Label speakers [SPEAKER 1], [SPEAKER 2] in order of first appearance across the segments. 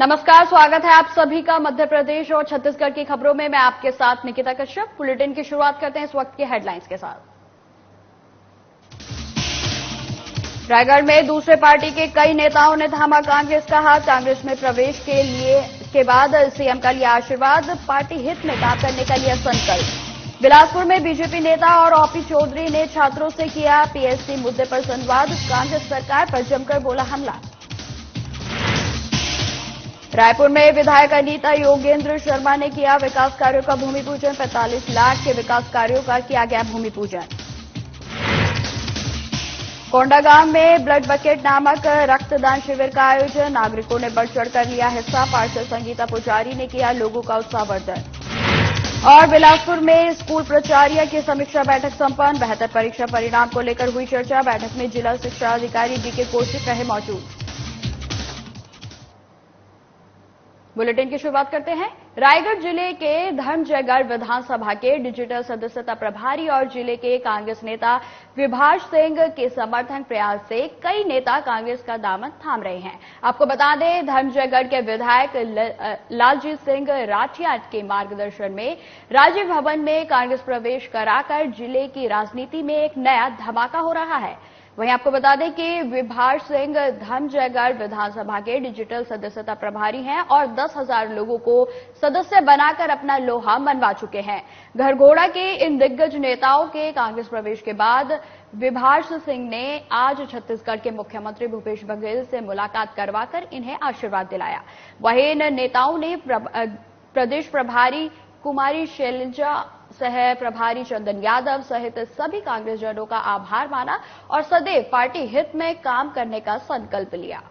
[SPEAKER 1] नमस्कार, स्वागत है आप सभी का मध्य प्रदेश और छत्तीसगढ़ की खबरों में। मैं आपके साथ निकिता कश्यप। बुलेटिन की शुरुआत करते हैं इस वक्त के हेडलाइंस के साथ। रायगढ़ में दूसरे पार्टी के कई नेताओं ने थामा कांग्रेस का हाथ। कांग्रेस में प्रवेश के बाद सीएम का लिया आशीर्वाद। पार्टी हित में काम करने का लिया संकल्प। बिलासपुर में बीजेपी नेता और ओपी चौधरी ने छात्रों से किया पीएससी मुद्दे पर संवाद। कांग्रेस सरकार पर जमकर बोला हमला। रायपुर में विधायक अनीता योगेंद्र शर्मा ने किया विकास कार्यों का भूमि पूजन। 45 लाख के विकास कार्यों का किया गया भूमि पूजन। कोंडागांव में ब्लड बकेट नामक रक्तदान शिविर का आयोजन। नागरिकों ने बढ़ चढ़कर लिया हिस्सा। पार्षद संगीता पुजारी ने किया लोगों का उत्साहवर्धन। और बिलासपुर में स्कूल प्राचार्य की समीक्षा बैठक संपन्न। बेहतर परीक्षा परिणाम को लेकर हुई चर्चा। बैठक में जिला शिक्षा अधिकारी डीके कौशिक रहे मौजूद। बुलेटिन की शुरुआत करते हैं। रायगढ़ जिले के धर्मजयगढ़ विधानसभा के डिजिटल सदस्यता प्रभारी और जिले के कांग्रेस नेता विभाष सिंह के समर्थन प्रयास से कई नेता कांग्रेस का दामन थाम रहे हैं। आपको बता दें, धर्मजयगढ़ के विधायक लालजीत सिंह राठिया के मार्गदर्शन में राजीव भवन में कांग्रेस प्रवेश कराकर जिले की राजनीति में एक नया धमाका हो रहा है। वहीं आपको बता दें कि विभाष सिंह धर्मजयगढ़ विधानसभा के डिजिटल सदस्यता प्रभारी हैं और 10,000 लोगों को सदस्य बनाकर अपना लोहा मनवा चुके हैं। घरघोड़ा के इन दिग्गज नेताओं के कांग्रेस प्रवेश के बाद विभाष सिंह ने आज छत्तीसगढ़ के मुख्यमंत्री भूपेश बघेल से मुलाकात करवाकर इन्हें आशीर्वाद दिलाया। वहीं इन नेताओं ने प्रदेश प्रभारी कुमारी शैलजा, सह प्रभारी चंदन यादव सहित सभी कांग्रेसजनों का आभार माना और सदैव पार्टी हित में काम करने का संकल्प लिया।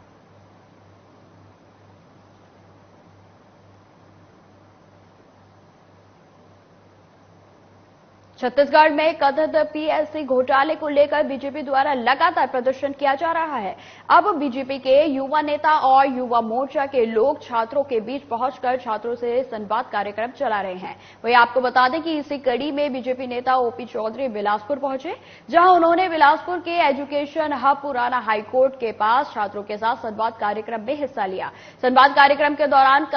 [SPEAKER 1] छत्तीसगढ़ में कथित पीएससी घोटाले को लेकर बीजेपी द्वारा लगातार प्रदर्शन किया जा रहा है। अब बीजेपी के युवा नेता और युवा मोर्चा के लोग छात्रों के बीच पहुंचकर छात्रों से संवाद कार्यक्रम चला रहे हैं। वहीं आपको बता दें कि इसी कड़ी में बीजेपी नेता ओपी चौधरी बिलासपुर पहुंचे, जहां उन्होंने बिलासपुर के एजुकेशन हब पुराना हाईकोर्ट के पास छात्रों के साथ संवाद कार्यक्रम में हिस्सा लिया। संवाद कार्यक्रम के दौरान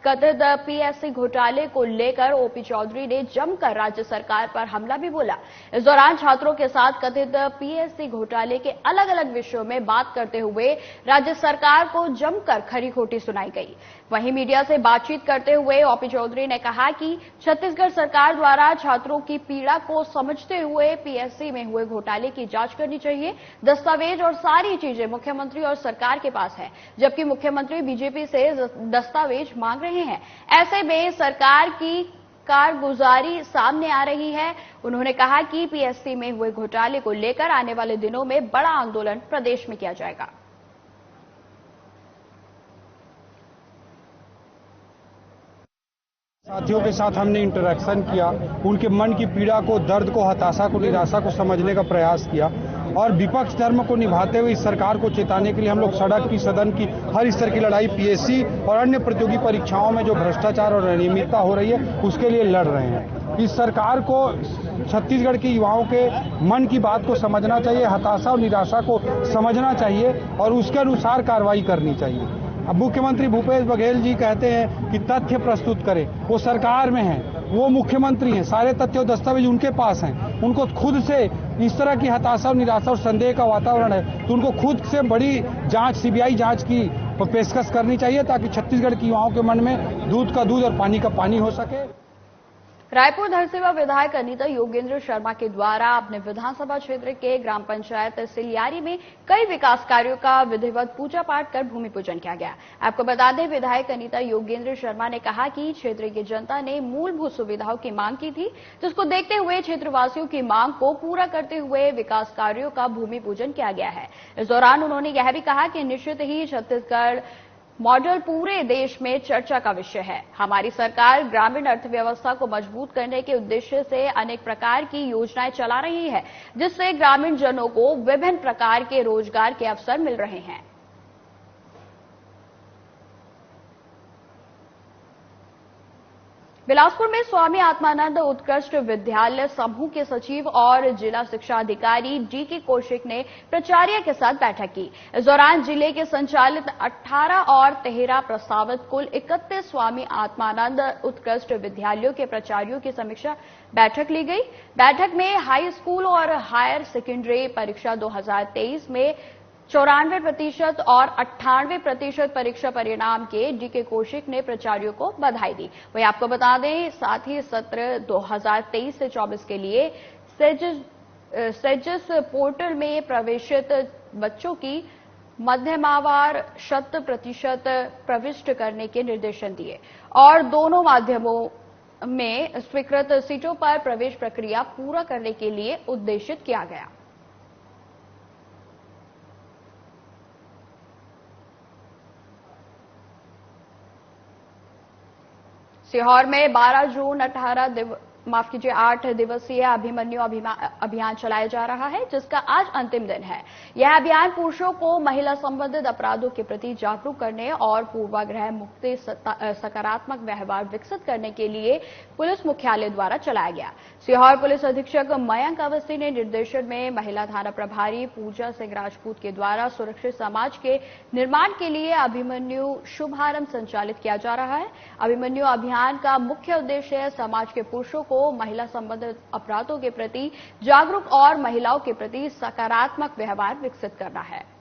[SPEAKER 1] कथित पीएससी घोटाले को लेकर ओपी चौधरी ने जमकर राज्य सरकार पर हमला भी बोला। इस दौरान छात्रों के साथ कथित पीएससी घोटाले के अलग अलग विषयों में बात करते हुए राज्य सरकार को जमकर खरी खोटी सुनाई गई। वहीं मीडिया से बातचीत करते हुए ओपी चौधरी ने कहा कि छत्तीसगढ़ सरकार द्वारा छात्रों की पीड़ा को समझते हुए पीएससी में हुए घोटाले की जांच करनी चाहिए। दस्तावेज और सारी चीजें मुख्यमंत्री और सरकार के पास है, जबकि मुख्यमंत्री बीजेपी से दस्तावेज मांग रहे हैं। ऐसे में सरकार की कारगुजारी सामने आ रही है। उन्होंने कहा कि पीएससी में हुए घोटाले को लेकर आने वाले दिनों में बड़ा आंदोलन प्रदेश में किया जाएगा।
[SPEAKER 2] साथियों के साथ हमने इंटरेक्शन किया, उनके मन की पीड़ा को, दर्द को, हताशा को, निराशा को समझने का प्रयास किया और विपक्ष धर्म को निभाते हुए इस सरकार को चेताने के लिए हम लोग सड़क की, सदन की, हर स्तर की लड़ाई पीएससी और अन्य प्रतियोगी परीक्षाओं में जो भ्रष्टाचार और अनियमितता हो रही है उसके लिए लड़ रहे हैं। इस सरकार को छत्तीसगढ़ के युवाओं के मन की बात को समझना चाहिए, हताशा और निराशा को समझना चाहिए और उसके अनुसार कार्रवाई करनी चाहिए। अब मुख्यमंत्री भूपेश बघेल जी कहते हैं कि तथ्य प्रस्तुत करें, वो सरकार में हैं, वो मुख्यमंत्री हैं, सारे तथ्य और दस्तावेज उनके पास हैं। उनको खुद से इस तरह की हताशा और निराशा और संदेह का वातावरण है तो उनको खुद से बड़ी जांच, सीबीआई जांच की पेशकश करनी चाहिए ताकि छत्तीसगढ़ के युवाओं के मन में दूध का दूध और पानी का पानी हो सके।
[SPEAKER 1] रायपुर धरसीवा विधायक अनीता योगेंद्र शर्मा के द्वारा अपने विधानसभा क्षेत्र के ग्राम पंचायत सिलियारी में कई विकास कार्यों का विधिवत पूजा पाठ कर भूमि पूजन किया गया। आपको बता दें, विधायक अनीता योगेंद्र शर्मा ने कहा कि क्षेत्र की जनता ने मूलभूत सुविधाओं की मांग की थी, जिसको देखते हुए क्षेत्रवासियों की मांग को पूरा करते हुए विकास कार्यों का भूमि पूजन किया गया है। इस दौरान उन्होंने यह भी कहा कि निश्चित ही छत्तीसगढ़ मॉडल पूरे देश में चर्चा का विषय है। हमारी सरकार ग्रामीण अर्थव्यवस्था को मजबूत करने के उद्देश्य से अनेक प्रकार की योजनाएं चला रही है, जिससे ग्रामीण जनों को विभिन्न प्रकार के रोजगार के अवसर मिल रहे हैं। बिलासपुर में स्वामी आत्मानंद उत्कृष्ट विद्यालय समूह के सचिव और जिला शिक्षा अधिकारी डी.के. कौशिक ने प्राचार्य के साथ बैठक की। इस दौरान जिले के संचालित 18 और 13 प्रस्तावित कुल 31 स्वामी आत्मानंद उत्कृष्ट विद्यालयों के प्राचार्यों की समीक्षा बैठक ली गई। बैठक में हाई स्कूल और हायर सेकेंडरी परीक्षा 2023 में 94% और 98% परीक्षा परिणाम के डी.के. कौशिक ने प्राचार्यों को बधाई दी। वहीं आपको बता दें, साथ ही सत्र 2023 से 24 के लिए सेजिस पोर्टल में प्रवेशित बच्चों की मध्यमावार 100% प्रविष्ट करने के निर्देशन दिए और दोनों माध्यमों में स्वीकृत सीटों पर प्रवेश प्रक्रिया पूरा करने के लिए उद्देशित किया गया। सीहोर में 12 जून 8 दिवसीय अभिमन्यु अभियान चलाया जा रहा है, जिसका आज अंतिम दिन है। यह अभियान पुरुषों को महिला संबंधित अपराधों के प्रति जागरूक करने और पूर्वाग्रह मुक्त सकारात्मक व्यवहार विकसित करने के लिए पुलिस मुख्यालय द्वारा चलाया गया। सीहोर पुलिस अधीक्षक मयंक अवस्थी ने निर्देशन में महिला थाना प्रभारी पूजा सिंह राजपूत के द्वारा सुरक्षित समाज के निर्माण के लिए अभिमन्यु शुभारंभ संचालित किया जा रहा है। अभिमन्यु अभियान का मुख्य उद्देश्य है समाज के पुरुषों को महिला संबंधित अपराधों के प्रति जागरूक और महिलाओं के प्रति सकारात्मक व्यवहार विकसित करना है।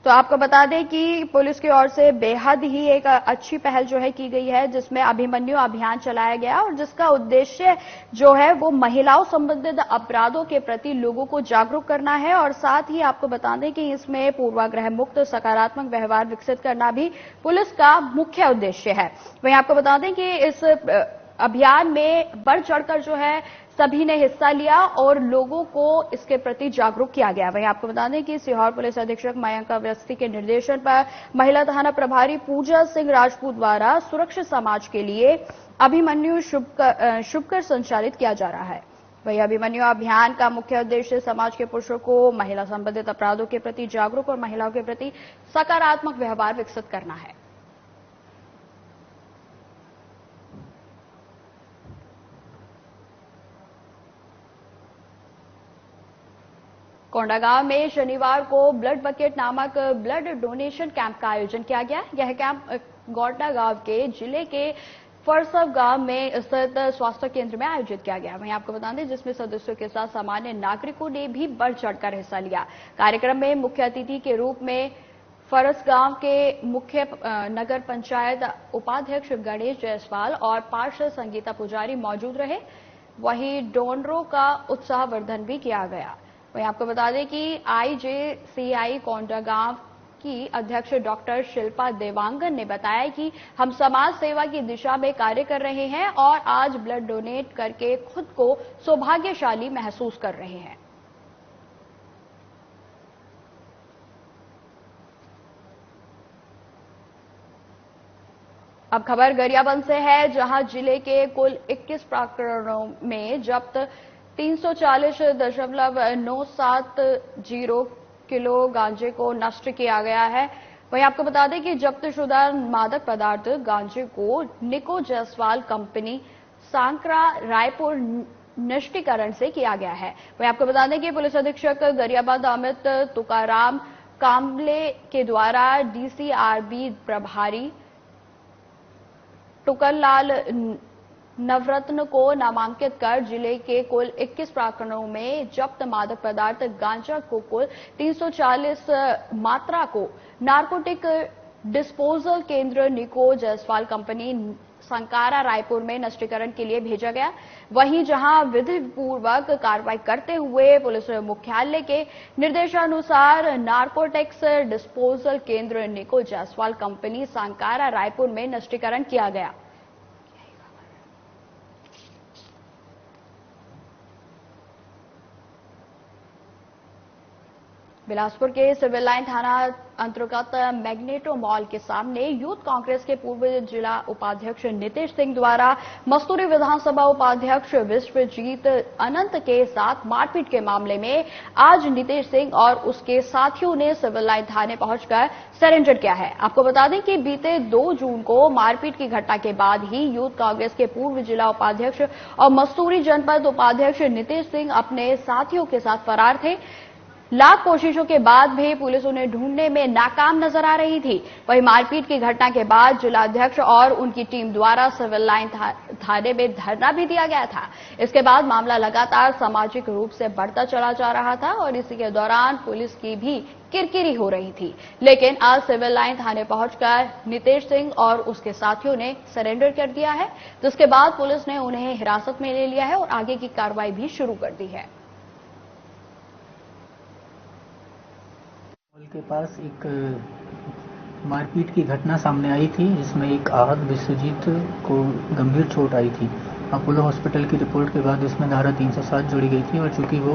[SPEAKER 1] तो आपको बता दें कि पुलिस की ओर से बेहद ही एक अच्छी पहल जो है की गई है, जिसमें अभिमन्यु अभियान चलाया गया और जिसका उद्देश्य जो है वो महिलाओं संबंधित अपराधों के प्रति लोगों को जागरूक करना है और साथ ही आपको बता दें कि इसमें पूर्वाग्रह मुक्त सकारात्मक व्यवहार विकसित करना भी पुलिस का मुख्य उद्देश्य है। वहीं आपको बता दें कि इस अभियान में बढ़ चढ़कर जो है सभी ने हिस्सा लिया और लोगों को इसके प्रति जागरूक किया गया। वहीं आपको बता दें कि सीहोर पुलिस अधीक्षक मयंक अवस्थी के निर्देशन पर महिला थाना प्रभारी पूजा सिंह राजपूत द्वारा सुरक्षित समाज के लिए अभिमन्यु शुभकर संचालित किया जा रहा है। वहीं अभिमन्यु अभियान का मुख्य उद्देश्य समाज के पुरुषों को महिला संबंधित अपराधों के प्रति जागरूक और महिलाओं के प्रति सकारात्मक व्यवहार विकसित करना है। कोंडागांव में शनिवार को ब्लड बकेट नामक ब्लड डोनेशन कैंप का आयोजन किया गया। यह कैंप कोंडागांव के जिले के फरसव गांव में स्थित स्वास्थ्य केंद्र में आयोजित किया गया। वहीं आपको बता दें, जिसमें सदस्यों के साथ सामान्य नागरिकों ने भी बढ़ चढ़कर हिस्सा लिया। कार्यक्रम में मुख्य अतिथि के रूप में फरस गांव के मुख्य नगर पंचायत उपाध्यक्ष गणेश जायसवाल और पार्षद संगीता पुजारी मौजूद रहे। वहीं डोनरों का उत्साहवर्धन भी किया गया। वहीं आपको बता दें कि IJCI कोंडागांव की अध्यक्ष डॉक्टर शिल्पा देवांगन ने बताया कि हम समाज सेवा की दिशा में कार्य कर रहे हैं और आज ब्लड डोनेट करके खुद को सौभाग्यशाली महसूस कर रहे हैं। अब खबर गरियाबंद से है, जहां जिले के कुल 21 प्रकरणों में जब्त 340.970 किलो गांजे को नष्ट किया गया है। वहीं आपको बता दें कि जब्तशुदा मादक पदार्थ गांजे को निको जायसवाल कंपनी सांकरा रायपुर नष्टीकरण से किया गया है। वहीं आपको बता दें कि पुलिस अधीक्षक गरियाबंद अमित तुकाराम कांबले के द्वारा DCRB प्रभारी टुकरलाल नवरत्न को नामांकित कर जिले के कुल 21 प्रकरणों में जब्त मादक पदार्थ गांजा को कुल 340 मात्रा को नारकोटिक डिस्पोजल केंद्र निको जायसवाल कंपनी संकारा रायपुर में नष्टीकरण के लिए भेजा गया। वहीं जहां विधिपूर्वक कार्रवाई करते हुए पुलिस मुख्यालय के निर्देशानुसार नारकोटिक्स डिस्पोजल केंद्र निको जायसवाल कंपनी संकारा रायपुर में नष्टीकरण किया गया। बिलासपुर के सिविल लाइन थाना अंतर्गत मैग्नेटो मॉल के सामने यूथ कांग्रेस के पूर्व जिला उपाध्यक्ष नीतीश सिंह द्वारा मस्तूरी विधानसभा उपाध्यक्ष विश्वजीत अनंत के साथ मारपीट के मामले में आज नीतीश सिंह और उसके साथियों ने सिविल लाइन थाने पहुंचकर सरेंडर किया है। आपको बता दें कि बीते 2 जून को मारपीट की घटना के बाद ही यूथ कांग्रेस के पूर्व जिला उपाध्यक्ष और मस्तूरी जनपद उपाध्यक्ष नीतीश सिंह अपने साथियों के साथ फरार थे। लाख कोशिशों के बाद भी पुलिस उन्हें ढूंढने में नाकाम नजर आ रही थी। वहीं मारपीट की घटना के बाद जिलाध्यक्ष और उनकी टीम द्वारा सिविल लाइन थाने में धरना भी दिया गया था। इसके बाद मामला लगातार सामाजिक रूप से बढ़ता चला जा रहा था और इसी के दौरान पुलिस की भी किरकिरी हो रही थी। लेकिन आज सिविल लाइन थाने पहुंचकर नीतीश सिंह और उसके साथियों ने सरेंडर कर दिया है, जिसके बाद पुलिस ने उन्हें हिरासत में ले लिया है और आगे की कार्रवाई भी शुरू कर दी है।
[SPEAKER 3] के पास एक मारपीट की घटना सामने आई थी, जिसमें एक आहत विश्वजीत को गंभीर चोट आई थी। अपोलो हॉस्पिटल की रिपोर्ट के बाद इसमें धारा 307 जोड़ी गई थी और चूंकि वो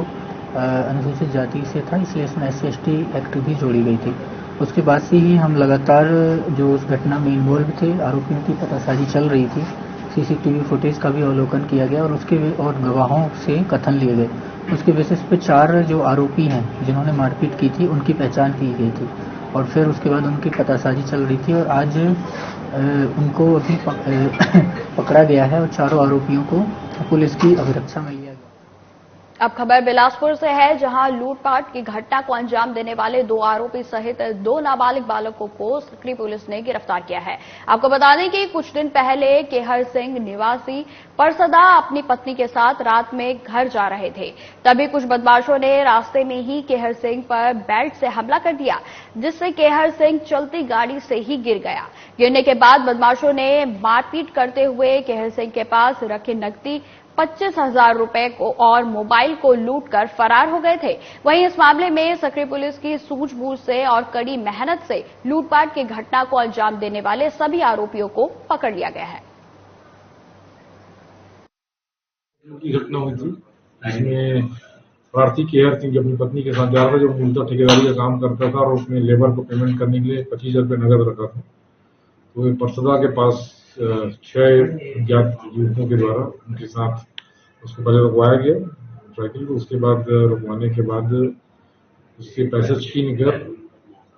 [SPEAKER 3] अनुसूचित जाति से था, इसलिए इसमें SC/ST एक्ट भी जोड़ी गई थी। उसके बाद से ही हम लगातार जो उस घटना में इन्वॉल्व थे, आरोपियों की पतासाजी चल रही थी। CCTV फुटेज का भी अवलोकन किया गया और गवाहों से कथन लिए गए। उसके बेसिस पे 4 जो आरोपी हैं जिन्होंने मारपीट की थी, उनकी पहचान की गई थी और फिर उसके बाद उनकी पतासाजी चल रही थी और आज उनको अभी पकड़ा गया है और चारों आरोपियों को पुलिस की अभिरक्षा में लिया गया।
[SPEAKER 1] अब खबर बिलासपुर से है, जहां लूटपाट की घटना को अंजाम देने वाले 2 आरोपी सहित 2 नाबालिग बालकों को सकरी पुलिस ने गिरफ्तार किया है। आपको बता दें कि कुछ दिन पहले केहर सिंह निवासी परसदा अपनी पत्नी के साथ रात में घर जा रहे थे। तभी कुछ बदमाशों ने रास्ते में ही केहर सिंह पर बेल्ट से हमला कर दिया, जिससे केहर सिंह चलती गाड़ी से ही गिर गया। गिरने के बाद बदमाशों ने मारपीट करते हुए केहर सिंह के पास रखे नकदी 25,000 रुपए को और मोबाइल को लूटकर फरार हो गए थे। वहीं इस मामले में सकरी पुलिस की सूझबूझ से और कड़ी मेहनत से लूटपाट की घटना को अंजाम देने वाले सभी आरोपियों को पकड़ लिया गया है।
[SPEAKER 4] की घटना हुई थी, जिसमें प्रार्थी केहर सिंह अपनी पत्नी के साथ जा रहा था, जो मूलतः ठेकेदारी का काम करता था और उसने लेबर को पेमेंट करने के लिए 25,000 रुपये नगद रखा था। तो परसदा के पास 6 ज्ञात युवकों के द्वारा उनके साथ उसको पहले रुकवाया गया साइकिल को। उसके बाद रुकवाने के बाद उससे पैसे छीन कर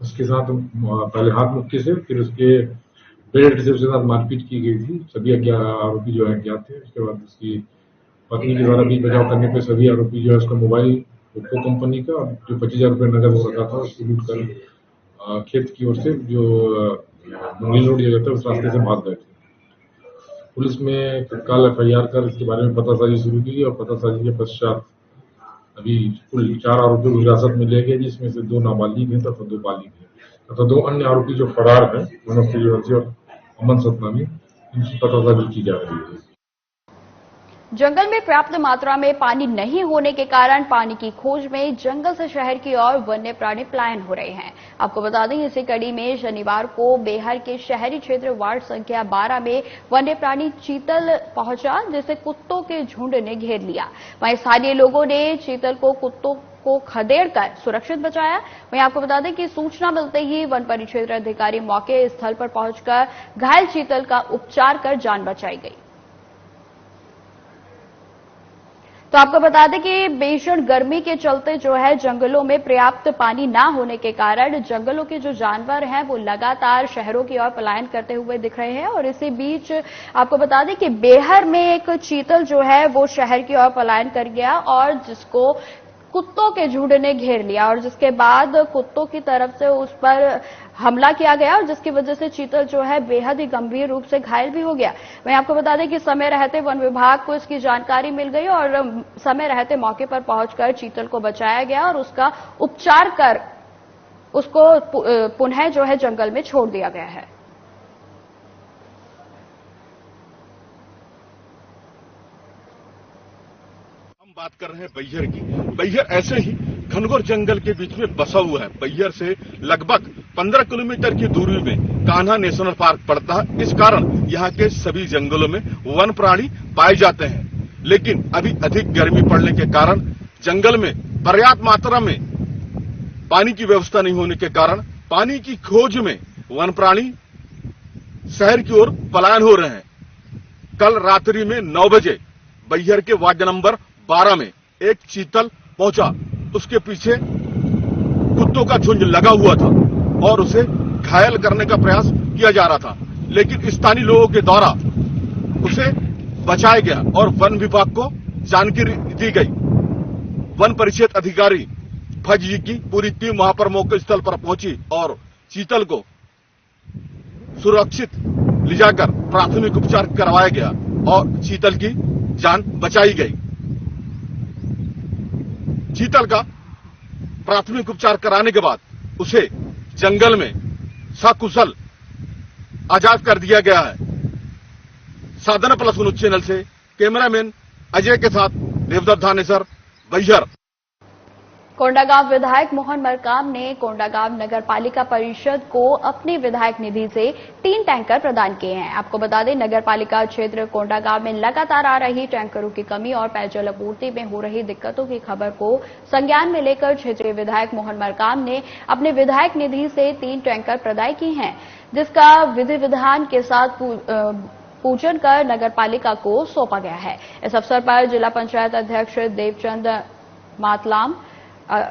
[SPEAKER 4] उसके साथ पहले हाथ मुक्के से, फिर उसके बेल्ट से उसके साथ मारपीट की गई थी। सभी आरोपी जो है अज्ञात थे। उसके बाद उसकी पत्नी के द्वारा भी बचाव करने पे सभी आरोपी जो है उसका मोबाइल ओप्पो कंपनी का जो 25,000 रुपये नगद हो रखा था, उसको लूट कर खेत की ओर से जो मुंगेर रोड जाता है उस रास्ते से भाग गए थे। पुलिस में तत्काल FIR कर इसके बारे में पतासाजी शुरू की और पतासाजी के पश्चात अभी कुल 4 आरोपियों को हिरासत में ले गए, जिसमें से 2 नाबालिग हैं तथा 2 बालिग हैं तथा 2 अन्य आरोपी जो फरार हैं, मनोज सूर्यवंशी और अमन सतनामी, इनकी पतासाजी की जा रही है।
[SPEAKER 1] जंगल में पर्याप्त मात्रा में पानी नहीं होने के कारण पानी की खोज में जंगल से शहर की ओर वन्य प्राणी पलायन हो रहे हैं। आपको बता दें, इसी कड़ी में शनिवार को बेहर के शहरी क्षेत्र वार्ड संख्या 12 में वन्य प्राणी चीतल पहुंचा, जिसे कुत्तों के झुंड ने घेर लिया। वहीं स्थानीय लोगों ने चीतल को कुत्तों को खदेड़कर सुरक्षित बचाया। वहीं आपको बता दें कि सूचना मिलते ही वन परिक्षेत्र अधिकारी मौके स्थल पर पहुंचकर घायल चीतल का उपचार कर जान बचाई गई। तो आपको बता दें कि भीषण गर्मी के चलते जो है जंगलों में पर्याप्त पानी ना होने के कारण जंगलों के जो जानवर हैं वो लगातार शहरों की ओर पलायन करते हुए दिख रहे हैं। और इसी बीच आपको बता दें कि बेहर में एक चीतल जो है वो शहर की ओर पलायन कर गया और जिसको कुत्तों के झुंड ने घेर लिया और जिसके बाद कुत्तों की तरफ से उस पर हमला किया गया और जिसकी वजह से चीतल जो है बेहद ही गंभीर रूप से घायल भी हो गया। वहीं आपको बता दें कि समय रहते वन विभाग को इसकी जानकारी मिल गई और समय रहते मौके पर पहुंचकर चीतल को बचाया गया और उसका उपचार कर उसको पुनः जो है जंगल में छोड़ दिया गया है।
[SPEAKER 5] बात कर रहे हैं बैहर की। बैहर ऐसे ही घनघोर जंगल के बीच में बसा हुआ है। बैहर से लगभग 15 किलोमीटर की दूरी में कान्हा नेशनल पार्क पड़ता है। इस कारण यहाँ के सभी जंगलों में वन प्राणी पाए जाते हैं। लेकिन अभी अधिक गर्मी पड़ने के कारण जंगल में पर्याप्त मात्रा में पानी की व्यवस्था नहीं होने के कारण पानी की खोज में वन प्राणी शहर की ओर पलायन हो रहे हैं। कल रात्रि में 9 बजे बैहर के वार्ड नंबर 12 में एक चीतल पहुंचा। उसके पीछे कुत्तों का झुंड लगा हुआ था और उसे घायल करने का प्रयास किया जा रहा था, लेकिन स्थानीय लोगों के द्वारा उसे बचाया गया और वन विभाग को जानकारी दी गई। वन परिक्षेत्र अधिकारी फज जी की पूरी टीम वहां पर मौके स्थल पर पहुंची और चीतल को सुरक्षित ले जाकर प्राथमिक उपचार करवाया गया और चीतल की जान बचाई गई। चीतल का प्राथमिक उपचार कराने के बाद उसे जंगल में सकुशल आजाद कर दिया गया है। साधना प्लस न्यूज चैनल से कैमरामैन अजय के साथ देवदत्त धानेसर, बैहर।
[SPEAKER 1] कोंडागांव विधायक मोहन मरकाम ने कोंडागांव नगर पालिका परिषद को अपनी विधायक निधि से 3 टैंकर प्रदान किए हैं। आपको बता दें, नगर पालिका क्षेत्र कोंडागांव में लगातार आ रही टैंकरों की कमी और पेयजल आपूर्ति में हो रही दिक्कतों की खबर को संज्ञान में लेकर क्षेत्रीय विधायक मोहन मरकाम ने अपने विधायक निधि से 3 टैंकर प्रदान की हैं, जिसका विधि विधान के साथ पूजन कर नगर पालिका को सौंपा गया है। इस अवसर पर जिला पंचायत अध्यक्ष देवचंद मातलाम,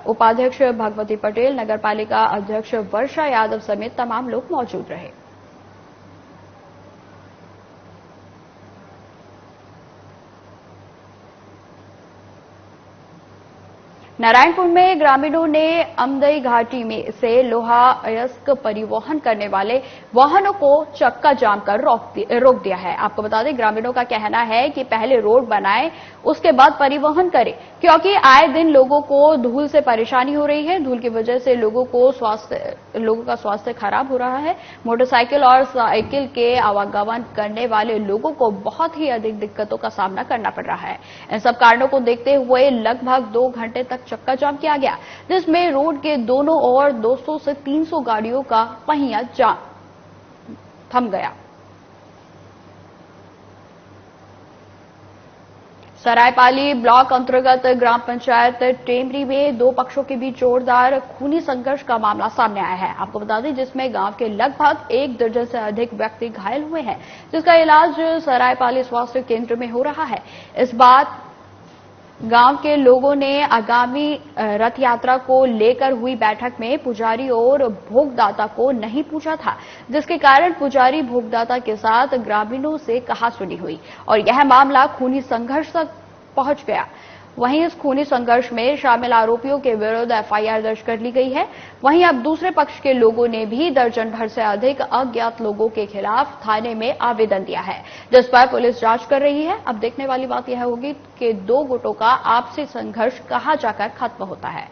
[SPEAKER 1] उपाध्यक्ष भगवती पटेल, नगर पालिका अध्यक्ष वर्षा यादव समेत तमाम लोग मौजूद रहे। नारायणपुर में ग्रामीणों ने अमदई घाटी में से लोहा अयस्क परिवहन करने वाले वाहनों को चक्का जाम कर रोक दिया है। आपको बता दें, ग्रामीणों का कहना है कि पहले रोड बनाए उसके बाद परिवहन करें, क्योंकि आए दिन लोगों को धूल से परेशानी हो रही है। धूल की वजह से लोगों का स्वास्थ्य खराब हो रहा है। मोटरसाइकिल और साइकिल के आवागमन करने वाले लोगों को बहुत ही अधिक दिक्कतों का सामना करना पड़ रहा है। इन सब कारणों को देखते हुए लगभग 2 घंटे तक चक्का जाम किया गया, जिसमें रोड के दोनों ओर 200 से 300 गाड़ियों का पहिया जाम थम गया। सरायपाली ब्लॉक अंतर्गत ग्राम पंचायत टेमरी में 2 पक्षों के बीच जोरदार खूनी संघर्ष का मामला सामने आया है। आपको बता दें, जिसमें गांव के लगभग 1 दर्जन से अधिक व्यक्ति घायल हुए हैं, जिसका इलाज सरायपाली स्वास्थ्य केंद्र में हो रहा है। इस बात गांव के लोगों ने आगामी रथ यात्रा को लेकर हुई बैठक में पुजारी और भोगदाता को नहीं पूछा था, जिसके कारण पुजारी भोगदाता के साथ ग्रामीणों से कहासुनी हुई और यह मामला खूनी संघर्ष तक पहुंच गया। वहीं इस खूनी संघर्ष में शामिल आरोपियों के विरुद्ध एफआईआर दर्ज कर ली गई है। वहीं अब दूसरे पक्ष के लोगों ने भी दर्जन भर से अधिक अज्ञात लोगों के खिलाफ थाने में आवेदन दिया है, जिस पर पुलिस जांच कर रही है। अब देखने वाली बात यह होगी कि 2 गुटों का आपसी संघर्ष कहां जाकर खत्म होता है।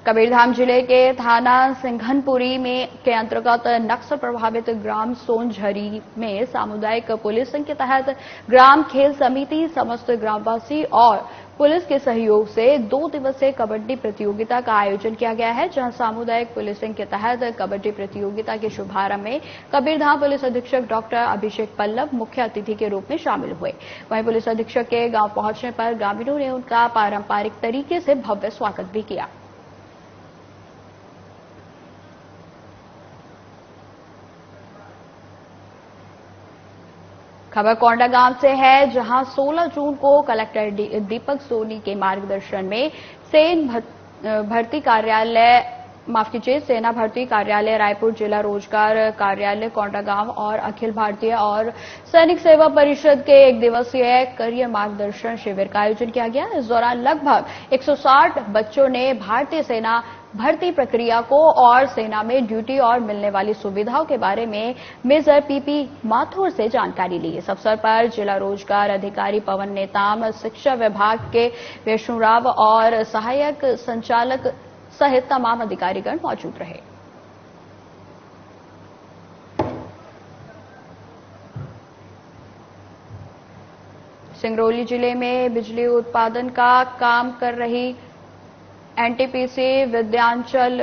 [SPEAKER 1] कबीरधाम जिले के थाना सिंघनपुरी में के अंतर्गत नक्सल प्रभावित ग्राम सोनझरी में सामुदायिक पुलिसिंग के तहत ग्राम खेल समिति, समस्त ग्रामवासी और पुलिस के सहयोग से 2 दिवसीय कबड्डी प्रतियोगिता का आयोजन किया गया है, जहां सामुदायिक पुलिसिंग के तहत कबड्डी प्रतियोगिता के शुभारंभ में कबीरधाम पुलिस अधीक्षक डॉक्टर अभिषेक पल्लव मुख्य अतिथि के रूप में शामिल हुए। वहीं पुलिस अधीक्षक के गांव पहुंचने पर ग्रामीणों ने उनका पारंपरिक तरीके से भव्य स्वागत भी किया। खबर कोंडागांव से है, जहां 16 जून को कलेक्टर दीपक सोनी के मार्गदर्शन में सेना भर्ती कार्यालय रायपुर, जिला रोजगार कार्यालय कोंडागांव और अखिल भारतीय और सैनिक सेवा परिषद के 1 दिवसीय करियर मार्गदर्शन शिविर का आयोजन किया गया। इस दौरान लगभग 160 बच्चों ने भारतीय सेना भर्ती प्रक्रिया को और सेना में ड्यूटी और मिलने वाली सुविधाओं के बारे में मेजर पीपी माथुर से जानकारी ली। इस अवसर पर जिला रोजगार अधिकारी पवन नेताम, शिक्षा विभाग के विष्णुराव और सहायक संचालक सहित तमाम अधिकारीगण मौजूद रहे। सिंगरौली जिले में बिजली उत्पादन का काम कर रही एनटीपीसी विद्यांचल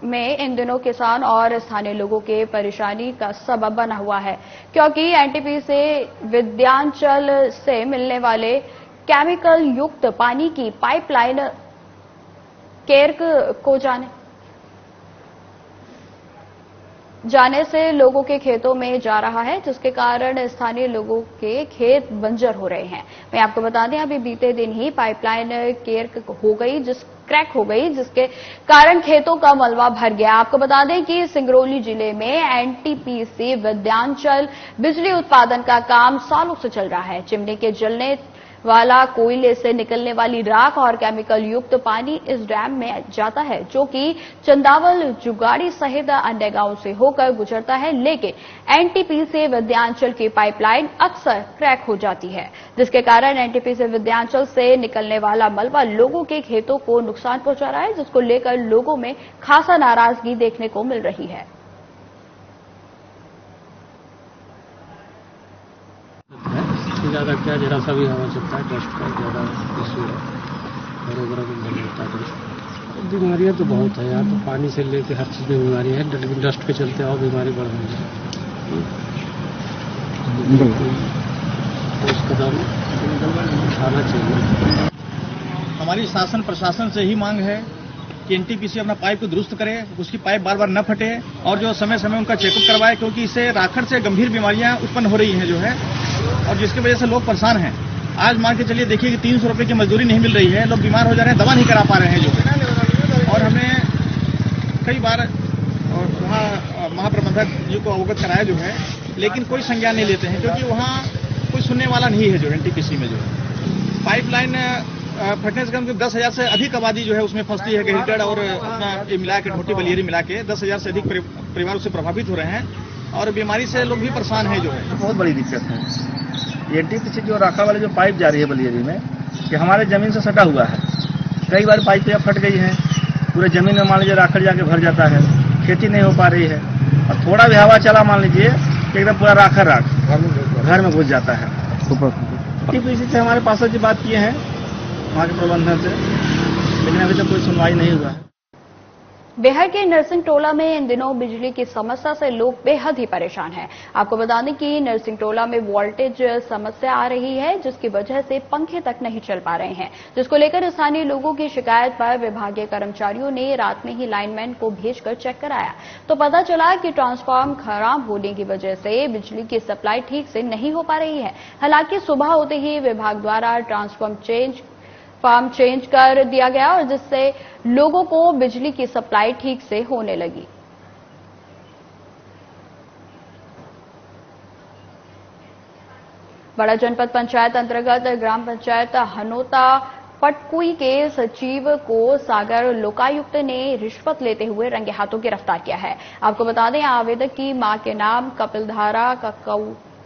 [SPEAKER 1] में इन दिनों किसान और स्थानीय लोगों के परेशानी का सबब बना हुआ है, क्योंकि एनटीपी से विद्यांचल से मिलने वाले केमिकल युक्त पानी की पाइपलाइन केरक को जाने से लोगों के खेतों में जा रहा है, जिसके कारण स्थानीय लोगों के खेत बंजर हो रहे हैं। मैं आपको बता दें, अभी बीते दिन ही पाइपलाइन क्रैक हो गई, जिसके कारण खेतों का मलबा भर गया। आपको बता दें कि सिंगरौली जिले में एनटीपीसी विद्यांचल बिजली उत्पादन का काम सालों से चल रहा है। चिमनी के जलने वाला कोयले से निकलने वाली राख और केमिकल युक्त पानी इस डैम में जाता है, जो कि चंदावल, जुगाड़ी सहित अन्य गांवों से होकर गुजरता है। लेकिन एनटीपीसी विद्यांचल की पाइपलाइन अक्सर क्रैक हो जाती है, जिसके कारण एनटीपीसी विद्यांचल से निकलने वाला मलबा लोगों के खेतों को नुकसान पहुंचा रहा है, जिसको लेकर लोगों में खासा नाराजगी देखने को मिल रही है।
[SPEAKER 6] ज़्यादा क्या, जरा सा भी हवा चलता है डस्ट का ज़्यादा इशू है, घरों घरों में बन जाता है। बीमारियाँ तो बहुत है यार, तो पानी से लेके हर चीज़ में बीमारी है। डस्ट के चलते और बीमारी बढ़ रही है, तो उस कदम उठाना चाहिए।
[SPEAKER 7] हमारी शासन प्रशासन से ही मांग है कि एनटीपीसी अपना पाइप को दुरुस्त करे, उसकी पाइप बार बार न फटे और जो समय समय उनका चेकअप करवाए, क्योंकि इससे राखड़ से गंभीर बीमारियां उत्पन्न हो रही हैं जो है, और जिसकी वजह से लोग परेशान हैं। आज मान के चलिए, देखिए कि 300 रुपए की मजदूरी नहीं मिल रही है, लोग बीमार हो जा रहे हैं, दवा नहीं करा पा रहे हैं जो। और हमें कई बार वहाँ महाप्रबंधक जी को अवगत कराया जो है, लेकिन कोई संज्ञान नहीं लेते हैं, क्योंकि वहाँ कोई सुनने वाला नहीं है जो एनटीपीसी में जो है। पाइपलाइन फटने से कम 10,000 से अधिक आबादी जो है उसमें फंसती है, गहिरगढ़ और अपना ये मिला के ढोटी बलियरी मिला के 10,000 से अधिक परिवार उससे प्रभावित हो रहे हैं, और बीमारी से लोग भी परेशान हैं जो है।
[SPEAKER 8] बहुत बड़ी दिक्कत है। एनटीपीसी जो राखा वाले जो पाइप जा रही है बलियरी में, कि हमारे जमीन से सटा हुआ है। कई बार पाइप फट गई है, पूरे जमीन में मान लीजिए राखड़ जाके भर जाता है, खेती नहीं हो पा रही है। और थोड़ा भी हवा चला मान लीजिए कि एकदम पूरा राखड़ घर में घुस जाता है। एनटीपीसी से हमारे पास जो बात किए हैं वहाँ के प्रबंधन से, लेकिन अभी तक कोई सुनवाई नहीं हुआ है।
[SPEAKER 1] बिहार के नरसिंह टोला में इन दिनों बिजली की समस्या से लोग बेहद ही परेशान हैं। आपको बता दें कि नरसिंह टोला में वोल्टेज समस्या आ रही है, जिसकी वजह से पंखे तक नहीं चल पा रहे हैं, जिसको लेकर स्थानीय लोगों की शिकायत पर विभागीय कर्मचारियों ने रात में ही लाइनमैन को भेजकर चेक कराया, तो पता चला कि ट्रांसफार्मर खराब होने की वजह से बिजली की सप्लाई ठीक से नहीं हो पा रही है। हालांकि सुबह होते ही विभाग द्वारा ट्रांसफार्मर चेंज कर दिया गया, और जिससे लोगों को बिजली की सप्लाई ठीक से होने लगी। बड़ा जनपद पंचायत अंतर्गत ग्राम पंचायत हनोता पटकुई के सचिव को सागर लोकायुक्त ने रिश्वत लेते हुए रंगे हाथों गिरफ्तार किया है। आपको बता दें, आवेदक की मां के नाम कपिलधारा का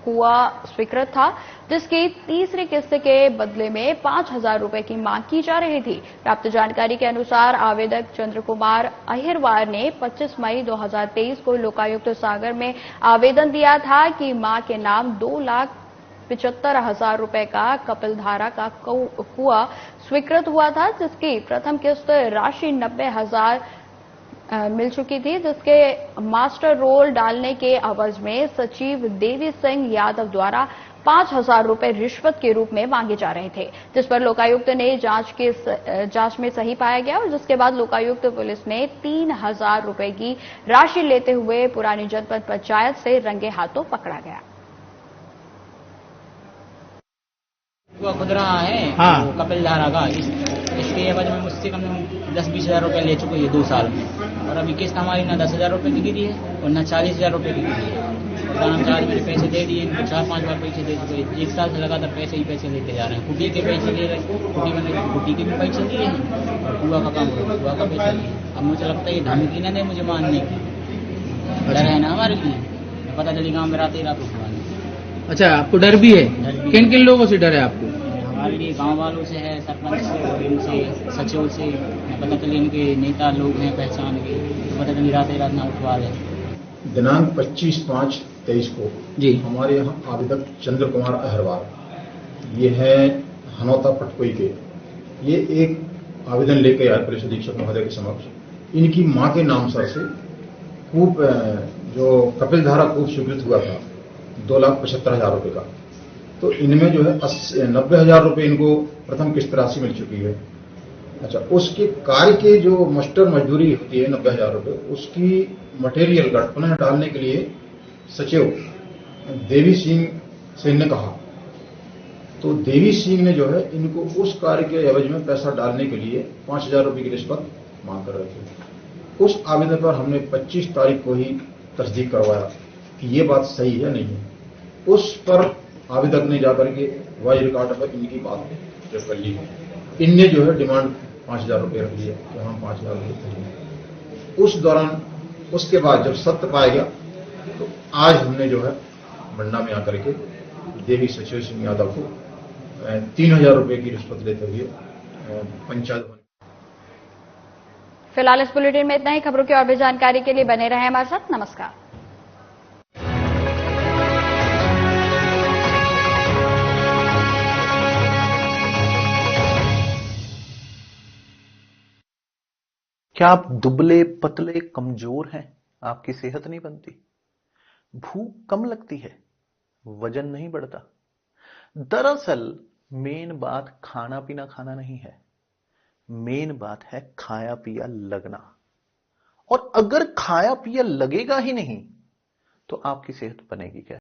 [SPEAKER 1] कुआ स्वीकृत था, जिसकी तीसरी किस्त के बदले में 5,000 रुपए की मांग की जा रही थी। प्राप्त जानकारी के अनुसार आवेदक चंद्र कुमार अहिरवार ने 25 मई 2023 को लोकायुक्त सागर में आवेदन दिया था कि मां के नाम 2,75,000 रुपए का कपिलधारा का कुआ स्वीकृत हुआ था, जिसकी प्रथम किस्त राशि 90,000 मिल चुकी थी, जिसके मास्टर रोल डालने के अवज में सचिव देवी सिंह यादव द्वारा 5,000 रुपए रिश्वत के रूप में मांगे जा रहे थे, जिस पर लोकायुक्त ने जांच में सही पाया गया, और जिसके बाद लोकायुक्त पुलिस ने 3,000 रुपए की राशि लेते हुए पुरानी जनपद पंचायत से रंगे हाथों पकड़ा गया।
[SPEAKER 9] खुद रहा है कपिलधारा का, इसके एवज में मुझसे कम से कम 10-20 हज़ार रुपये ले चुके हैं 2 साल में, और अभी किस्त हमारी ना 10,000 रुपये की गिरी है और ना 40,000 रुपये की गिरी है। कर्मचारी मेरे पैसे दे दिए, 4-5 बार पैसे दे चुके, 1 साल से लगातार पैसे ही पैसे लेते जा रहे हैं। कुटी के पैसे ले रहे हैं, कुटी के भी पैसे लिए हैं, और कुआ का काम कुआ का पैसा लिए। अब मुझे लगता है ये धमकी न दे मुझे मानने की, डर है ना हमारे लिए, पता चली गाँव में रात उठवाने।
[SPEAKER 10] अच्छा, आपको डर भी है? किन किन लोगों से डर है आपको?
[SPEAKER 9] हमारे लिए गांव वालों से है, सरपंच से, इनसे, सचिव से, पता चले इनके नेता लोग हैं पहचान के, पता चली रात ना उठवा ले।
[SPEAKER 11] दिनांक 25/5/23 को जी हमारे यहाँ आवेदक चंद्र कुमार अहिरवार, ये है हनौता पटकोई के, ये एक आवेदन लेके आए पुलिस अधीक्षक महोदय के समक्ष इनकी मां के नाम से कूप जो कपिल धारा कूप स्वीकृत हुआ था 2,75,000 रुपए का, तो इनमें जो है 90,000 रुपए इनको प्रथम किस्त राशि मिल चुकी है। अच्छा, उसके कार्य के जो मास्टर मजदूरी होती है 90,000 रुपए, उसकी मटेरियल का पुनः डालने के लिए सचिव देवी सिंह से ने कहा, तो देवी सिंह ने जो है इनको उस कार्य के एवज में पैसा डालने के लिए 5,000 रुपए की रिश्वत मांग कर रहे थे। उस आवेदन पर हमने 25 तारीख को ही तस्दीक करवाया कि ये बात सही है नहीं है। उस पर आवेदक ने जाकर के वॉइस रिकॉर्ड पर इनकी बात जो कर ली, इनने जो है डिमांड 5,000 रुपये रख लिया कि हम 5,000 रुपये देंगे। उस दौरान उसके बाद जब सत्य पाया गया तो आज हमने जो है मंडा में आकर के देवी सचिव सिंह यादव को 3,000 रुपये की रिश्वत लेते हुए पंचायत।
[SPEAKER 1] फिलहाल इस बुलेटिन में इतना ही। खबरों की और भी जानकारी के लिए बने रहें हमारे साथ। नमस्कार।
[SPEAKER 12] क्या आप दुबले पतले कमजोर हैं? आपकी सेहत नहीं बनती, भूख कम लगती है, वजन नहीं बढ़ता? दरअसल मेन बात खाना पीना खाना नहीं है, मेन बात है खाया पिया लगना। और अगर खाया पिया लगेगा ही नहीं तो आपकी सेहत बनेगी क्या?